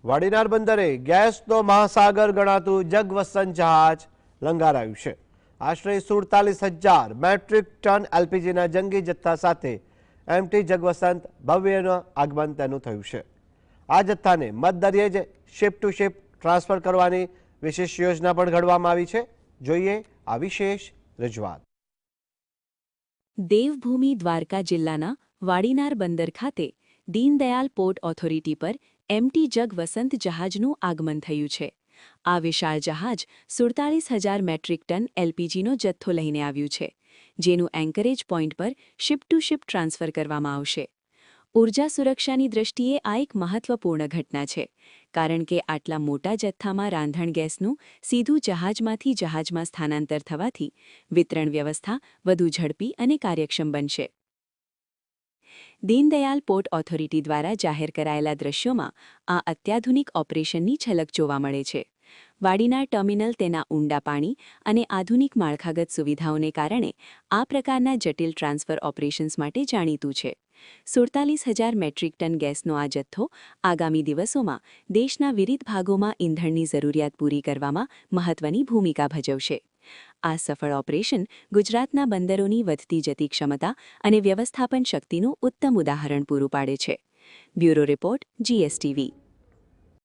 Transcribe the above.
વાડીનાર બંદરે ગેસનો મહાસાગર ગણાતું જગવસંત જહાજ લંગારાયું છે। આશરે 47,000 મેટ્રિક ટન એલપીજીના જંગી જથ્થા સાથે એમટી જગવસંત ભવ્યનું આગમન તેનું થયું છે। આ જથ્થાને મધદરિયે જ શિપ ટુ શિપ ટ્રાન્સફર કરવાની વિશેષ યોજના પણ ઘડવામાં આવી છે। જોઈએ આ વિશેષ રજૂઆત। દેવભૂમિ દ્વારકા જિલ્લાના વાડીનાર બંદર ખાતે દીનદયાલ પોર્ટ ઓથોરિટી પર એમટી જગવસંત જહાજનું આગમન થયું છે। આ વિશાળ જહાજ 47,000 મેટ્રિક ટન એલપીજીનો જથ્થો લઈને આવ્યું છે, જેનું એન્કરેજ પોઈન્ટ પર શિપ ટુ શિપ ટ્રાન્સફર કરવામાં આવશે। ઉર્જા સુરક્ષાની દૃષ્ટિએ આ એક મહત્વપૂર્ણ ઘટના છે, કારણ કે આટલા મોટા જથ્થામાં રાંધણ ગેસનું સીધું જહાજમાંથી જહાજમાં સ્થાનાંતર થવાથી વિતરણ વ્યવસ્થા વધુ ઝડપી અને કાર્યક્ષમ બનશે। દીનદયાલ પોર્ટ ઓથોરિટી દ્વારા જાહેર કરાયેલા દ્રશ્યોમાં આ અત્યાધુનિક ઓપરેશનની ઝલક જોવા મળે છે। વાડીનાર ટર્મિનલ તેના ઊંડા પાણી અને આધુનિક માળખાગત સુવિધાઓને કારણે આ પ્રકારના જટિલ ટ્રાન્સફર ઓપરેશન્સ માટે જાણીતું છે। 47,000 મેટ્રિક ટન ગેસનો આ જથ્થો આગામી દિવસોમાં દેશના વિવિધ ભાગોમાં ઇંધણની જરૂરિયાત પૂરી કરવામાં મહત્વની ભૂમિકા ભજવશે। આ સફળ ઓપરેશન ગુજરાતના બંદરોની વધતી જતી ક્ષમતા અને વ્યવસ્થાપન શક્તિનું ઉત્તમ ઉદાહરણ પૂરું પાડે છે। Bureau report, GSTV।